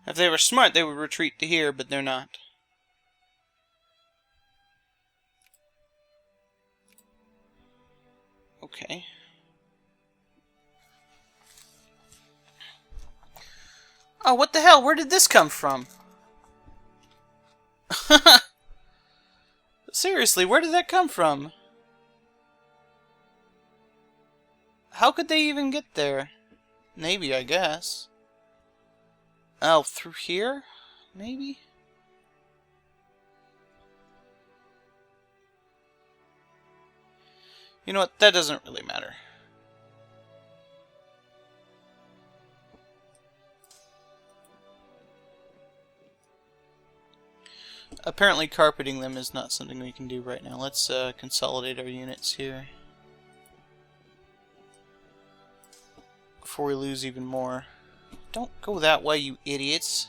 If they were smart, they would retreat to here, but they're not. Okay. Oh, what the hell? Where did this come from? Seriously, where did that come from? How could they even get there? Maybe, I guess. Oh, through here? Maybe? You know what? That doesn't really matter. Apparently carpeting them is not something we can do right now. Let's consolidate our units here before we lose even more. Don't go that way, you idiots.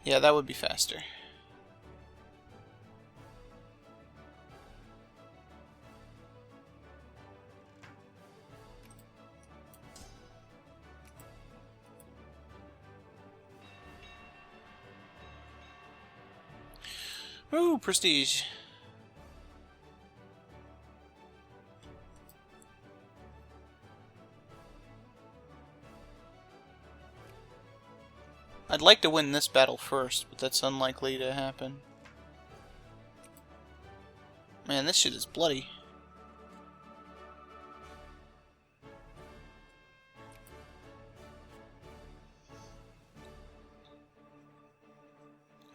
Yeah, that would be faster. Ooh, prestige. I'd like to win this battle first, but that's unlikely to happen. Man, this shit is bloody.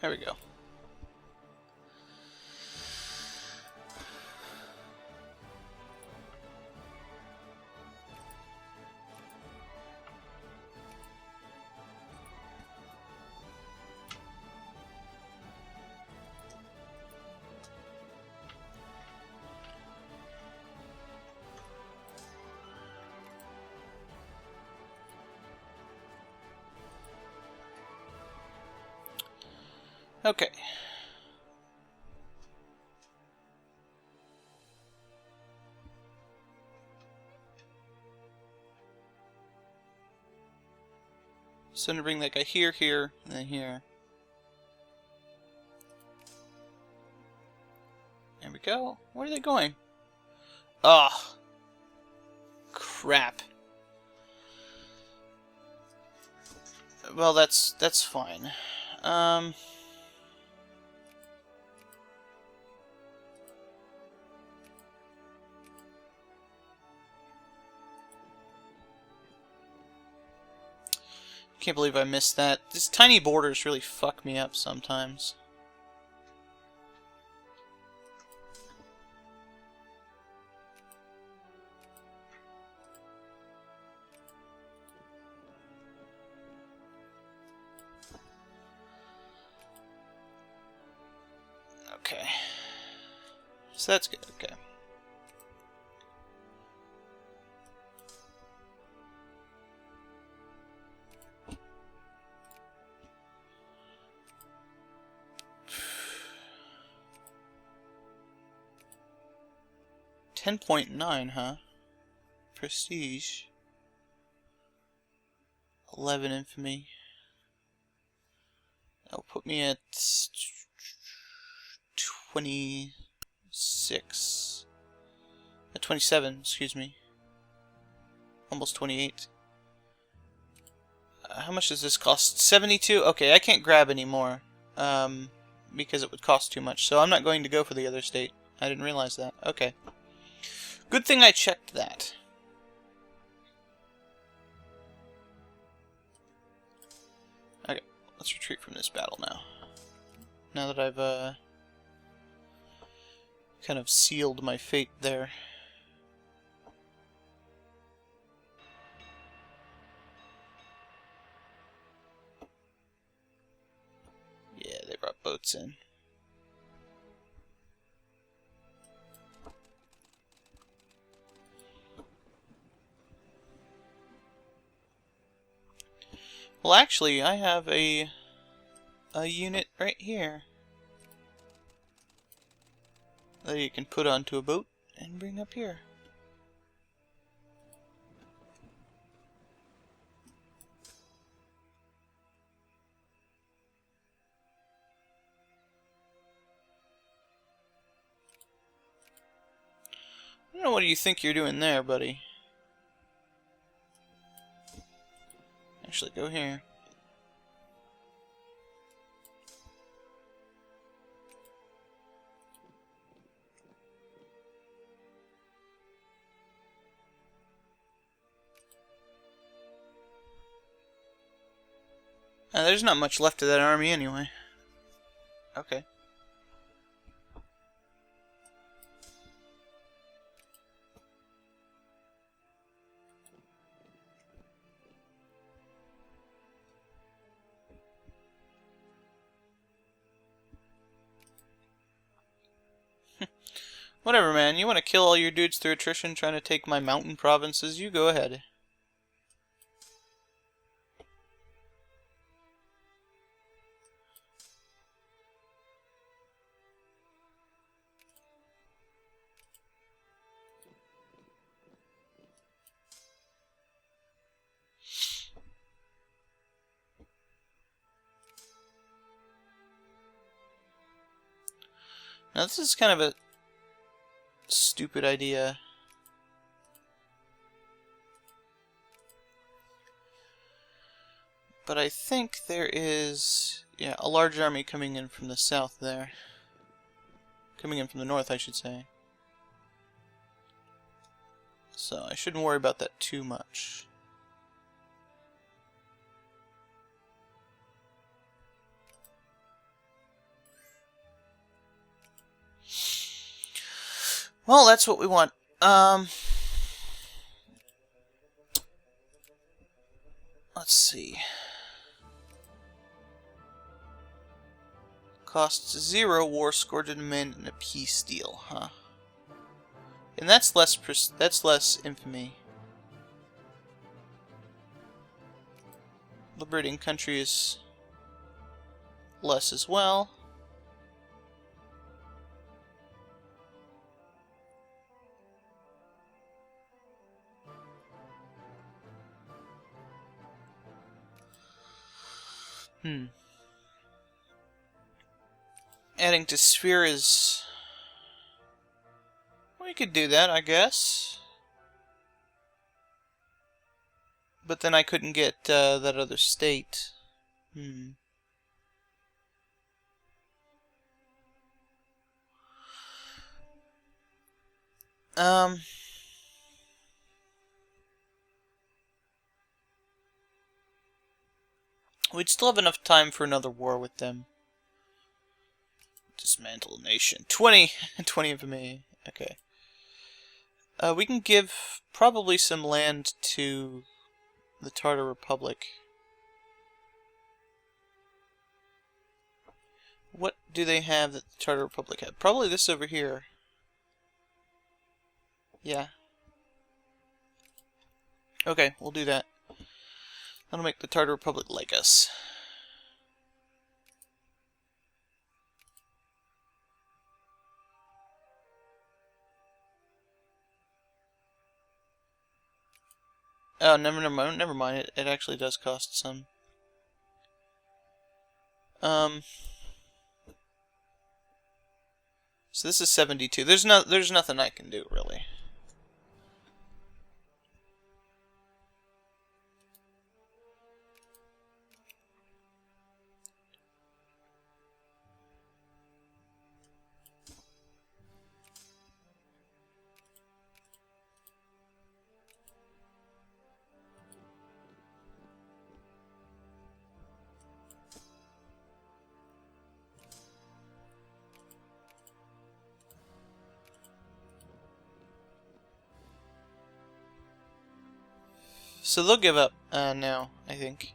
There we go. Okay. So I'm gonna bring that guy here, here, and then here. There we go. Where are they going? Oh, crap. Well, that's fine. Can't believe I missed that. These tiny borders really fuck me up sometimes. Okay. So that's good, okay. $10.9, huh? Prestige. 11 infamy. That'll put me at 26. At 27, excuse me. Almost 28. How much does this cost? 72? Okay, I can't grab any more. Because it would cost too much. So I'm not going to go for the other state. I didn't realize that. Okay. Good thing I checked that. Okay, let's retreat from this battle now. Now that I've kind of sealed my fate there. Yeah, they brought boats in. Well, actually, I have a unit right here that you can put onto a boat and bring up here. I don't know what do you think you're doing there, buddy. Actually, go here. There's not much left of that army anyway. Okay. Whatever, man. You want to kill all your dudes through attrition trying to take my mountain provinces? You go ahead. Now this is kind of a stupid idea. But I think there is, yeah, a large army coming in from the south there. Coming in from the north, I should say. So I shouldn't worry about that too much. Well, that's what we want. Let's see. Costs 0, war score to demand, and a peace deal, huh? And that's less infamy. Liberating country is less as well. Adding to sphere is... We could do that, I guess. But then I couldn't get that other state. We'd still have enough time for another war with them. Dismantle a nation. 20 infamy. Okay. We can give probably some land to the Tartar Republic. What do they have that the Tartar Republic had? Probably this over here. Yeah. Okay, we'll do that. That'll make the Tartar Republic like us. Oh, never mind. It actually does cost some. So this is 72. There's nothing I can do really. So they'll give up now, I think.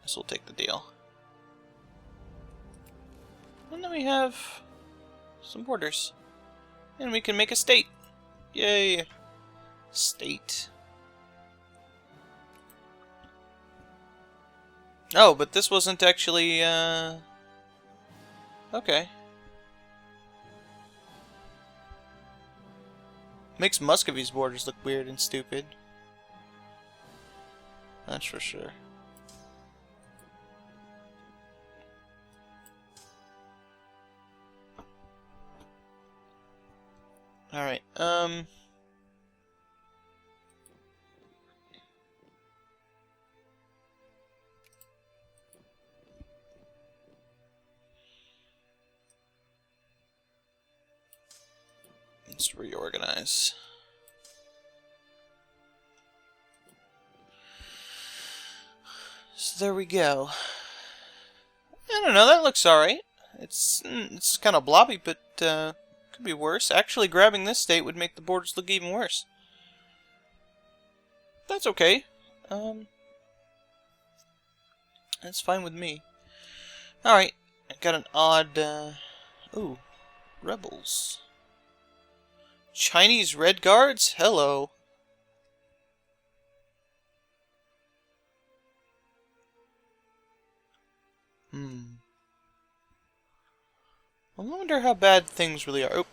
This will take the deal. And then we have some borders. And we can make a state. Yay! State. Oh, but this wasn't actually, okay. Makes Muscovy's borders look weird and stupid. That's for sure. Alright, let's reorganize. So there we go. I don't know, that looks alright. It's kind of blobby, but could be worse. Actually, grabbing this state would make the borders look even worse. That's okay. That's fine with me. Alright, I got an odd, ooh, rebels. Chinese Red Guards? Hello. I wonder how bad things really are. Oh.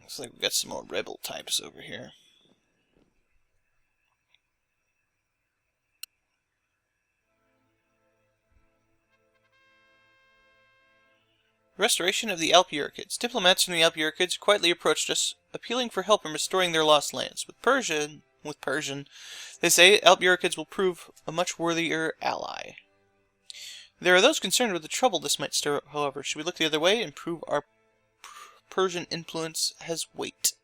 Looks like we've got some more rebel types over here. Restoration of the Alpurikids. Diplomats from the Alpurikids quietly approached us, appealing for help in restoring their lost lands. With Persian, they say Alpurikids will prove a much worthier ally. There are those concerned with the trouble this might stir up, however. Should we look the other way and prove our Persian influence has weight?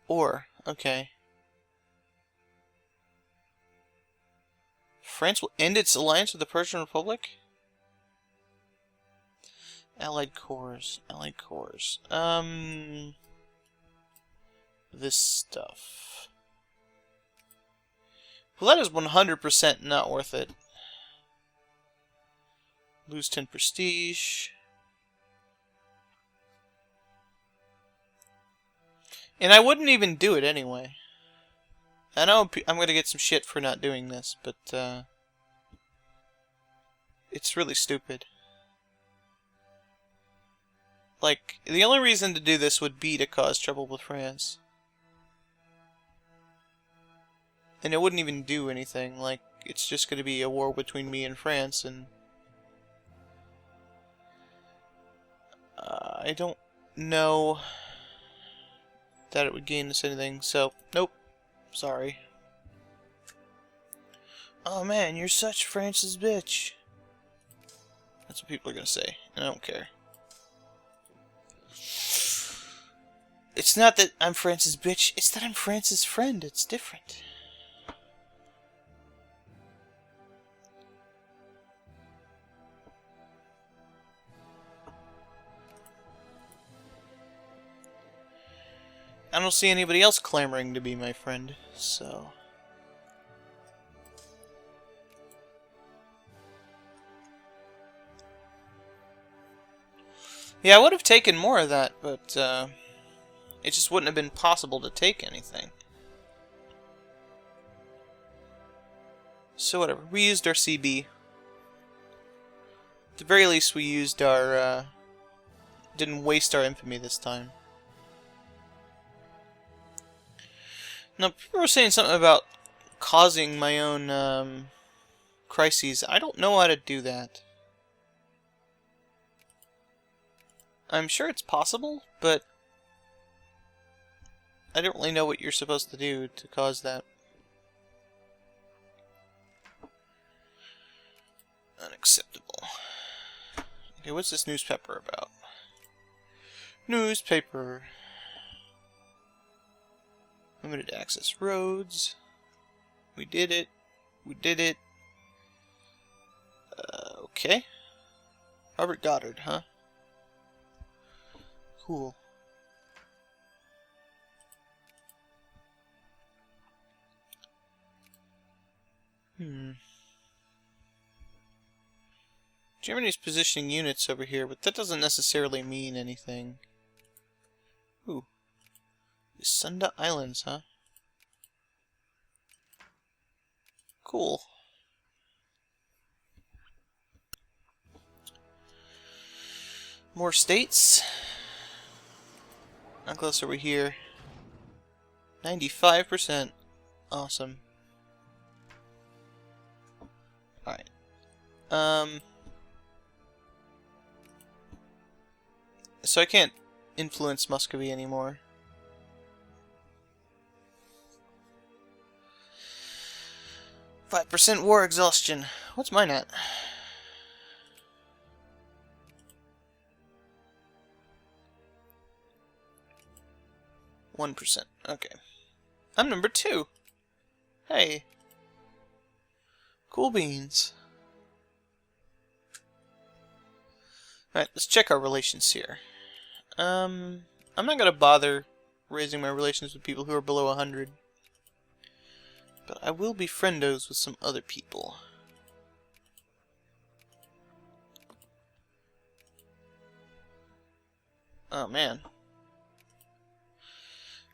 Or, okay. France will end its alliance with the Persian Republic? Allied cores. Allied cores. This stuff. Well, that is 100% not worth it. Lose 10 prestige. And I wouldn't even do it anyway. I know I'm going to get some shit for not doing this, but it's really stupid. Like, the only reason to do this would be to cause trouble with France. And it wouldn't even do anything. Like, it's just going to be a war between me and France, and I don't know that it would gain us anything, so, nope. Sorry. Oh man, you're such France's bitch. That's what people are going to say, and I don't care. It's not that I'm France's bitch, it's that I'm France's friend. It's different. I don't see anybody else clamoring to be my friend, so... Yeah, I would have taken more of that, but it just wouldn't have been possible to take anything. So whatever, we used our CB. At the very least, we used our, didn't waste our infamy this time. Now, people were saying something about causing my own, crises. I don't know how to do that. I'm sure it's possible, but I don't really know what you're supposed to do to cause that. Unacceptable. Okay, what's this newspaper about? Newspaper. Limited access roads. We did it. We did it. Okay. Robert Goddard, huh? Cool. Germany's positioning units over here, but that doesn't necessarily mean anything. Ooh. The Sunda Islands, huh? Cool. More states. How close are we here? 95%. Awesome. Alright. So I can't influence Muscovy anymore. %5 war exhaustion. What's mine at? 1%. Okay. I'm number 2. Hey. Cool beans. Alright, let's check our relations here. I'm not gonna bother raising my relations with people who are below 100. But I will be friendos with some other people. Oh man.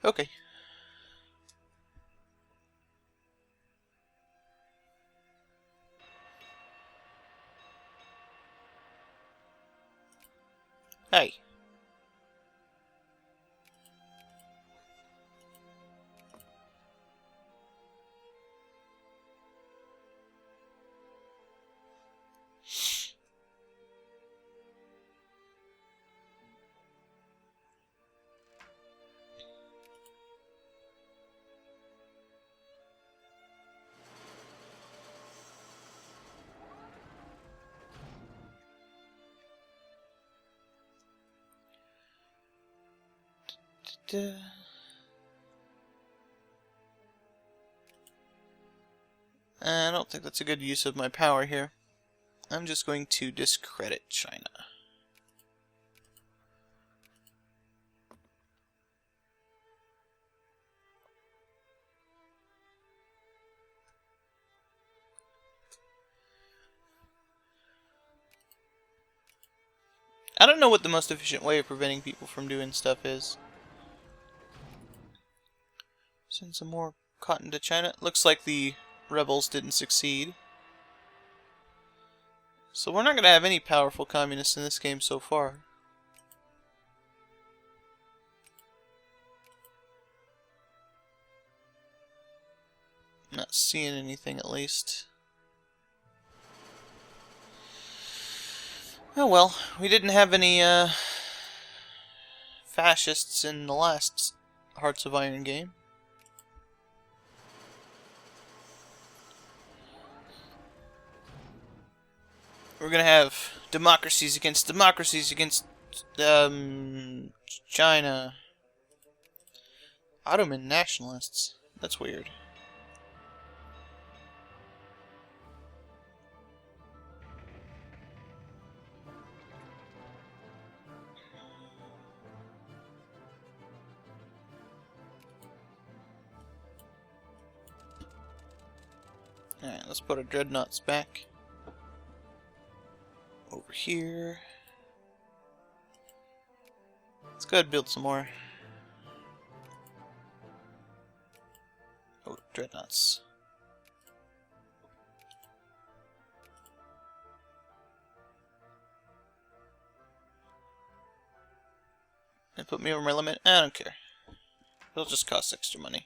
Okay. Hey. I don't think that's a good use of my power here. I'm just going to discredit China. I don't know what the most efficient way of preventing people from doing stuff is. Send some more cotton to China. Looks like the rebels didn't succeed. So we're not going to have any powerful communists in this game so far. Not seeing anything at least. Oh well, we didn't have any fascists in the last Hearts of Iron game. We're gonna have democracies against China. Ottoman nationalists. That's weird. Alright, let's put our dreadnoughts back. Over here. Let's go ahead and build some more. Oh, dreadnoughts. And put me over my limit? I don't care. It'll just cost extra money.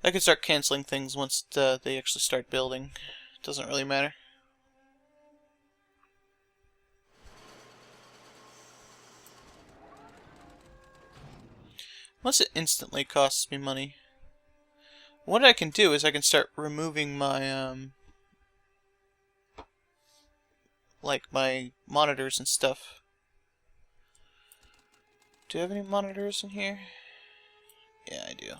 I can start canceling things once they actually start building. Doesn't really matter. Once it instantly costs me money. What I can do is I can start removing my like my monitors and stuff. Do I have any monitors in here? Yeah, I do.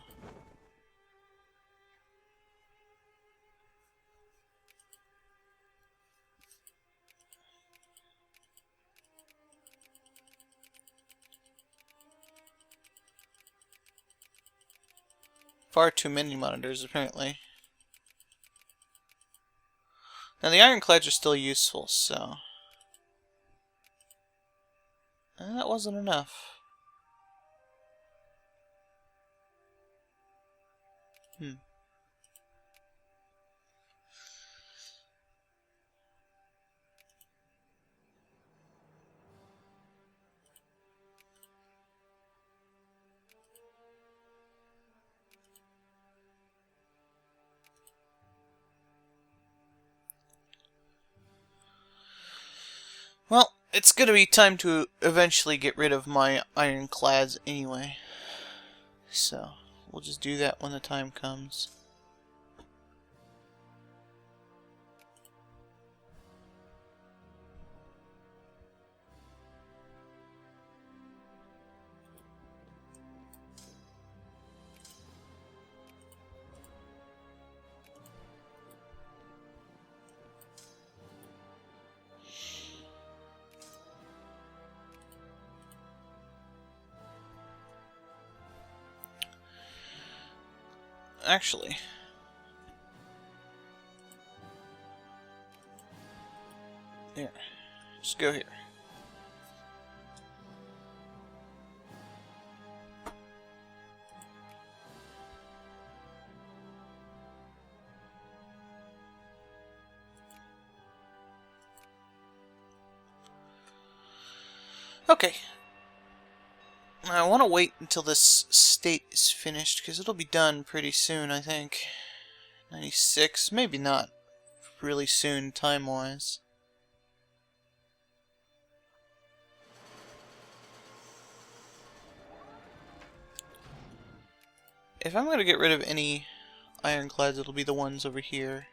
Far too many monitors, apparently. Now, the ironclads are still useful, so... that wasn't enough. Well, it's gonna be time to eventually get rid of my ironclads anyway. So, we'll just do that when the time comes. Actually, here, just go here. Okay. I want to wait until this state is finished, because it'll be done pretty soon, I think. 96, maybe not really soon, time-wise. If I'm going to get rid of any ironclads, it'll be the ones over here.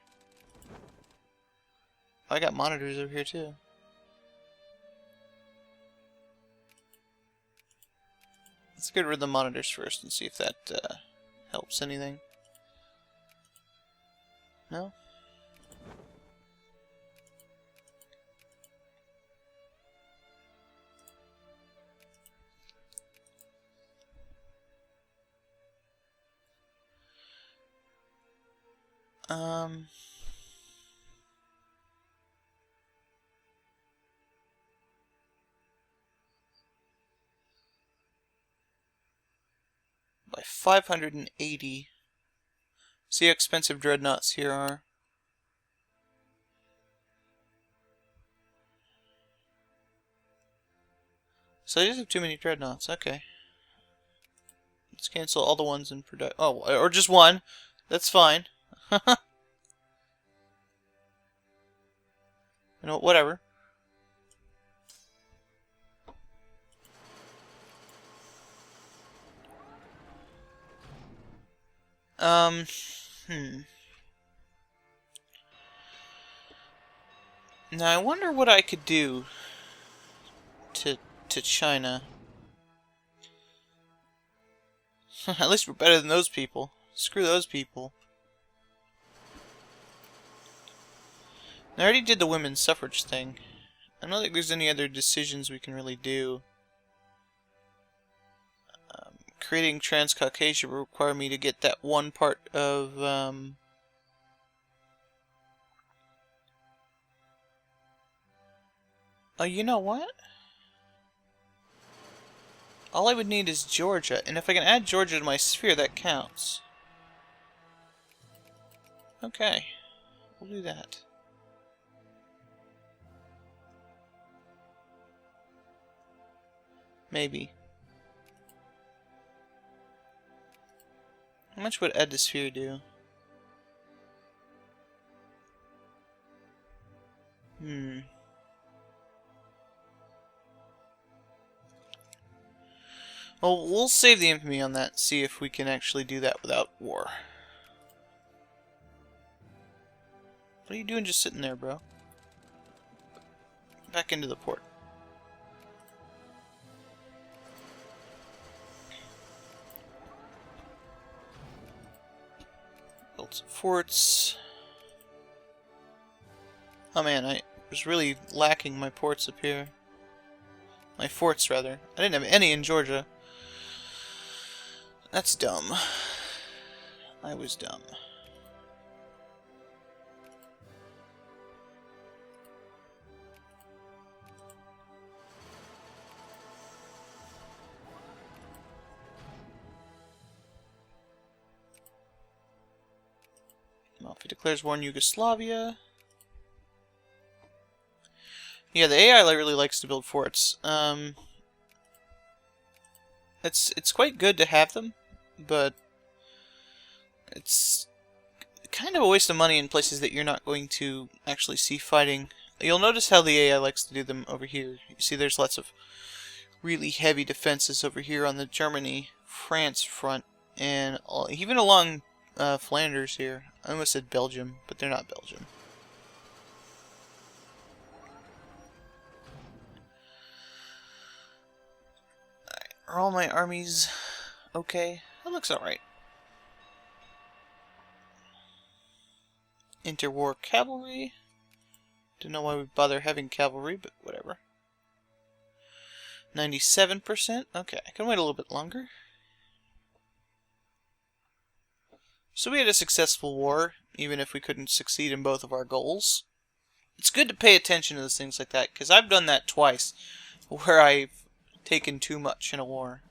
I got monitors over here, too. Let's get rid of the monitors first and see if that helps anything. No? By 580. See how expensive dreadnoughts here are. So I just have too many dreadnoughts, okay. Let's cancel all the ones in production. Oh, or just one. That's fine. You know, whatever. Now I wonder what I could do to China. At least we're better than those people. Screw those people. I already did the women's suffrage thing. I don't think there's any other decisions we can really do. Creating Transcaucasia will require me to get that one part of oh, you know what? All I would need is Georgia, and if I can add Georgia to my sphere, that counts. Okay, we'll do that. Maybe. How much would add to sphere do? Well, we'll save the infamy on that, see if we can actually do that without war. What are you doing just sitting there, bro? Back into the port. Build some forts. Oh man, I was really lacking my ports up here. My forts, rather. I didn't have any in Georgia. That's dumb. I was dumb. Well, if he declares war on Yugoslavia... Yeah, the AI really likes to build forts. It's quite good to have them, but it's kind of a waste of money in places that you're not going to actually see fighting You'll notice how the AI likes to do them over here. You see there's lots of really heavy defenses over here on the Germany-France front, and even along Flanders here. I almost said Belgium, but they're not Belgium. Alright, are all my armies okay? That looks alright. Interwar cavalry. Don't know why we bother having cavalry, but whatever. 97%? Okay, I can wait a little bit longer. So we had a successful war, even if we couldn't succeed in both of our goals. It's good to pay attention to those things like that, because I've done that twice, where I've taken too much in a war.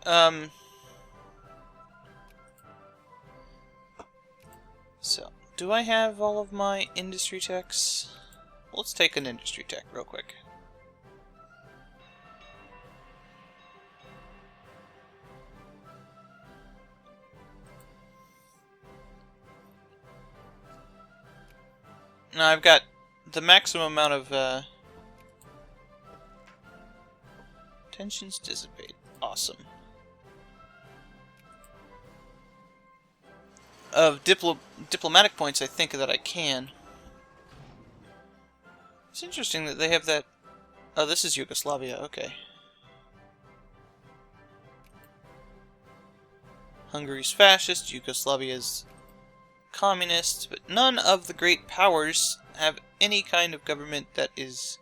Alright, so, do I have all of my industry techs? Let's take an industry tech real quick. Now I've got the maximum amount of tensions dissipate. Awesome. Of diplomatic points, I think that I can. It's interesting that they have that. Oh, this is Yugoslavia. Okay. Hungary's fascist. Yugoslavia's communist. But none of the great powers have any kind of government that is.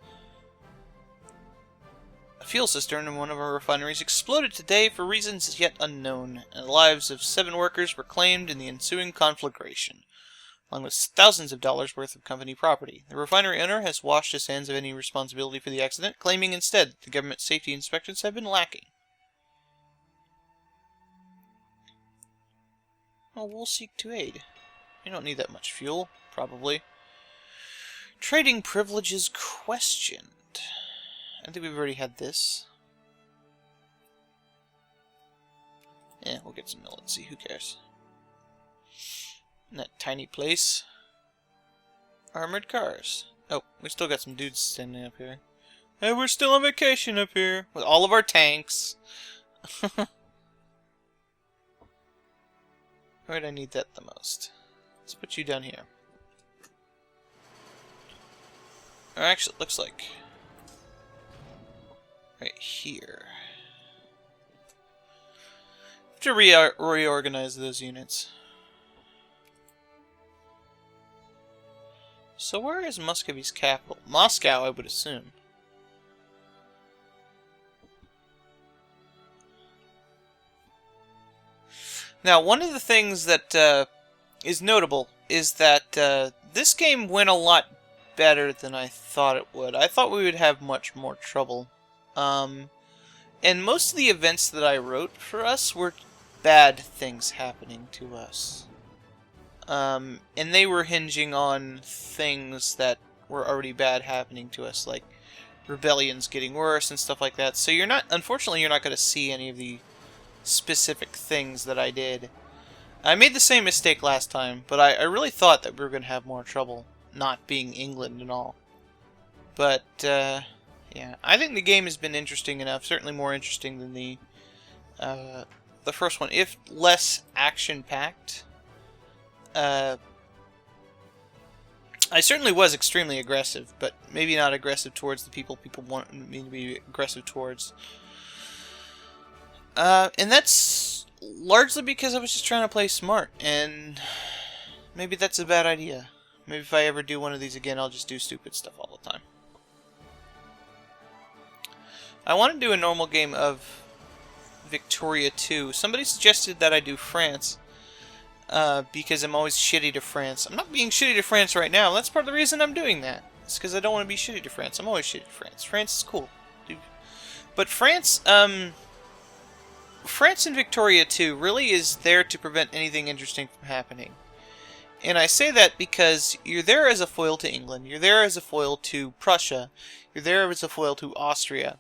A fuel cistern in one of our refineries exploded today for reasons yet unknown, and the lives of 7 workers were claimed in the ensuing conflagration, along with thousands of dollars worth of company property. The refinery owner has washed his hands of any responsibility for the accident, claiming instead that the government safety inspections have been lacking. Well, we'll seek to aid. You don't need that much fuel, probably. Trading privileges questioned. I think we've already had this. Yeah, we'll get some military. Who cares? In that tiny place. Armored cars. Oh, we still got some dudes standing up here. Hey, we're still on vacation up here with all of our tanks. Where'd I need that the most? Let's put you down here. Or actually, it looks like right here. Have to reorganize those units. So where is Muscovy's capital? Moscow, I would assume. Now, one of the things that is notable is that this game went a lot better than I thought it would. I thought we would have much more trouble. And most of the events that I wrote for us were bad things happening to us. And they were hinging on things that were already bad happening to us, like rebellions getting worse and stuff like that. So unfortunately, you're not going to see any of the specific things that I did. I made the same mistake last time, but I really thought that we were going to have more trouble not being England and all. But, yeah, I think the game has been interesting enough, certainly more interesting than the first one, if less action-packed. I certainly was extremely aggressive, but maybe not aggressive towards the people want me to be aggressive towards. And that's largely because I was just trying to play smart, and maybe that's a bad idea. Maybe if I ever do one of these again, I'll just do stupid stuff all the time. I want to do a normal game of Victoria 2. Somebody suggested that I do France, because I'm always shitty to France. I'm not being shitty to France right now. That's part of the reason I'm doing that. It's because I don't want to be shitty to France. I'm always shitty to France. France is cool. Dude. But France in Victoria 2 really is there to prevent anything interesting from happening. And I say that because you're there as a foil to England. You're there as a foil to Prussia. You're there as a foil to Austria.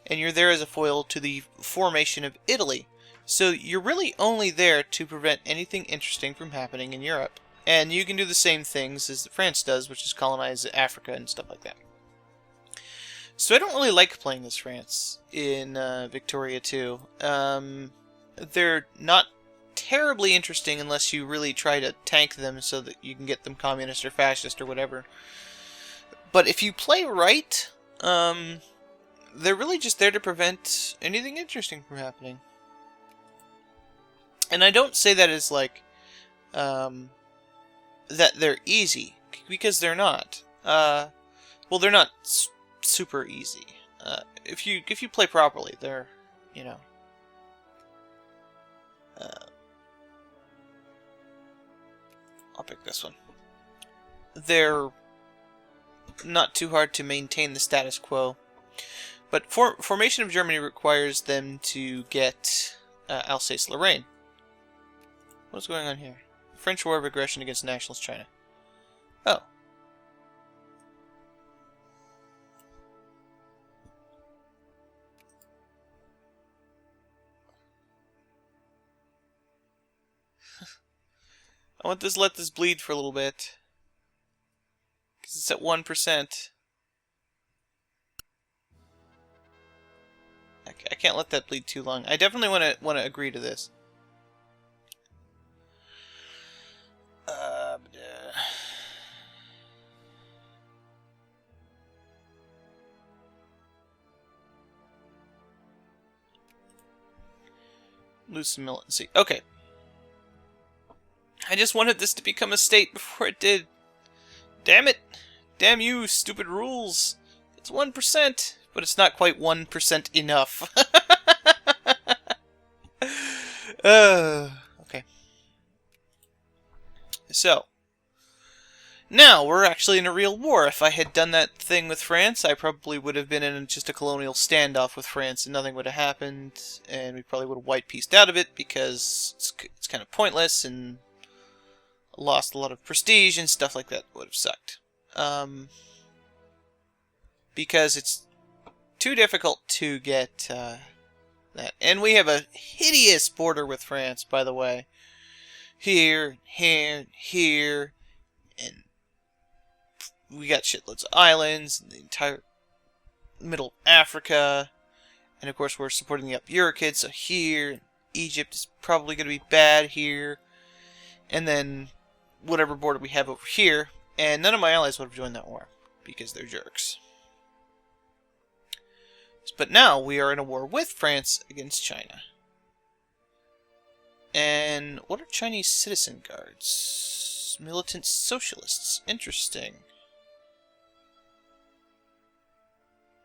and you're there as a foil to the formation of Italy. So you're really only there to prevent anything interesting from happening in Europe. And you can do the same things as France does, which is colonize Africa and stuff like that. So I don't really like playing as France in Victoria 2. They're not terribly interesting unless you really try to tank them so that you can get them communist or fascist or whatever. But if you play right, they're really just there to prevent anything interesting from happening. And I don't say that as like that they're easy, because they're not. Well, they're not super easy. If you play properly, they're, you know. I'll pick this one. They're not too hard to maintain the status quo. But formation of Germany requires them to get Alsace-Lorraine. What's going on here? French War of Aggression against Nationalist China. Oh. I want to let this bleed for a little bit. Because it's at 1%. I can't let that bleed too long. I definitely want to agree to this. Lose some militancy. Okay. I just wanted this to become a state before it did. Damn it! Damn you, stupid rules! It's 1%, but it's not quite 1% enough. Okay. So, now we're actually in a real war. If I had done that thing with France, I probably would have been in just a colonial standoff with France, and nothing would have happened, and we probably would have white-pieced out of it because it's kind of pointless and lost a lot of prestige and stuff like that. Would have sucked. Because it's too difficult to get that. And we have a hideous border with France, by the way. Here, here, here, and we got shitloads of islands, and the entire middle Africa, and of course we're supporting the Up-Eurokids, so here, Egypt is probably going to be bad here, and then whatever border we have over here, and none of my allies would have joined that war, because they're jerks. But now we are in a war with France against China. And what are Chinese citizen guards? Militant socialists. Interesting.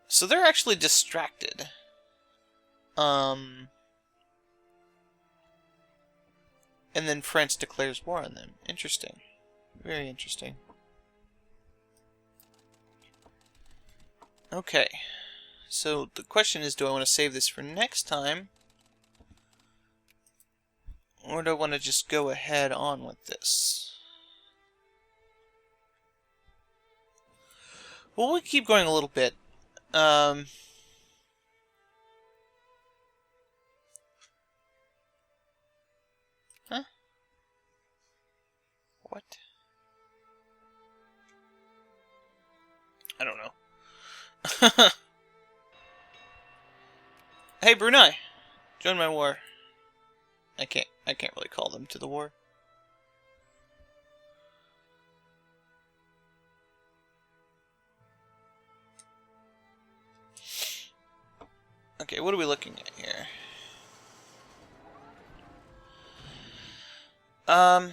So they're actually distracted. And then France declares war on them. Interesting. Very interesting. Okay. So the question is, do I want to save this for next time? Or do I want to just go ahead on with this? Well, we'll keep going a little bit. Huh? What? I don't know. Hey, Brunei! Join my war. I can't really call them to the war. Okay, what are we looking at here? Well,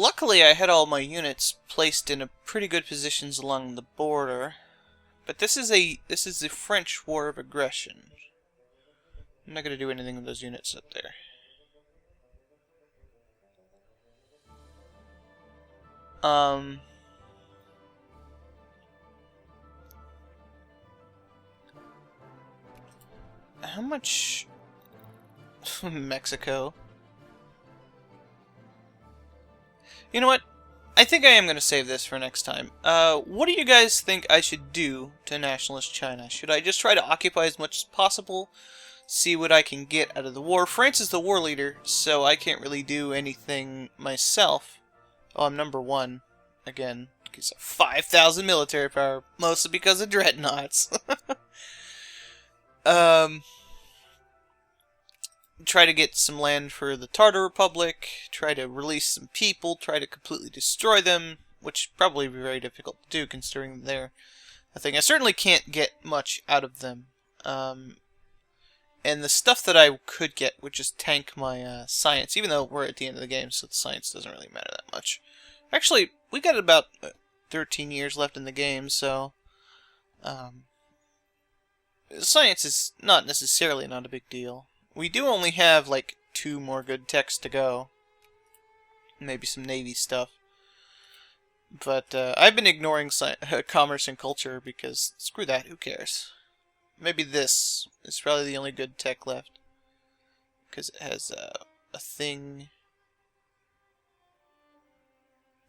luckily I had all my units placed in a pretty good positions along the border. But this is the French War of Aggression. I'm not going to do anything with those units up there. How much... Mexico. You know what? I think I am going to save this for next time. What do you guys think I should do to nationalist China? Should I just try to occupy as much as possible? See what I can get out of the war? France is the war leader, so I can't really do anything myself. Oh, I'm number 1. Again, because of 5,000 military power. Mostly because of dreadnoughts. Try to get some land for the Tartar Republic, try to release some people, try to completely destroy them, which probably be very difficult to do considering they're a thing. I certainly can't get much out of them. And the stuff that I could get would just tank my science, even though we're at the end of the game, so the science doesn't really matter that much. Actually, we got about 13 years left in the game, so science is not necessarily not a big deal. We do only have, like, 2 more good techs to go. Maybe some Navy stuff. But I've been ignoring commerce and culture because, screw that, who cares? Maybe this is probably the only good tech left. Because it has a thing.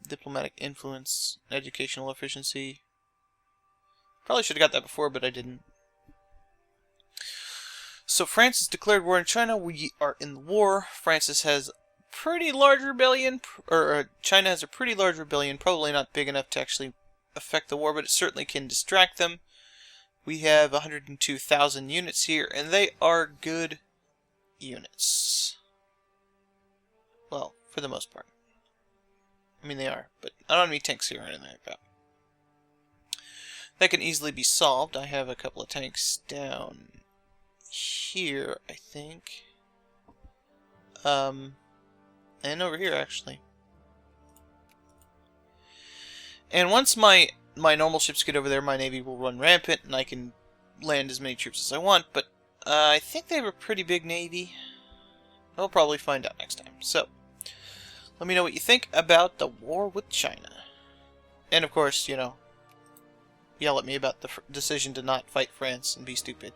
Diplomatic influence, educational efficiency. Probably should have got that before, but I didn't. So France has declared war on China. We are in the war. France has pretty large rebellion, or China has a pretty large rebellion. Probably not big enough to actually affect the war, but it certainly can distract them. We have 102,000 units here, and they are good units. Well, for the most part. I mean, they are, but I don't have any tanks here or anything like that. That can easily be solved. I have a couple of tanks down here, I think. And over here, actually. And once my normal ships get over there, my navy will run rampant, and I can land as many troops as I want, but I think they have a pretty big navy. We'll probably find out next time. So, let me know what you think about the war with China. And of course, you know, yell at me about the decision to not fight France and be stupid.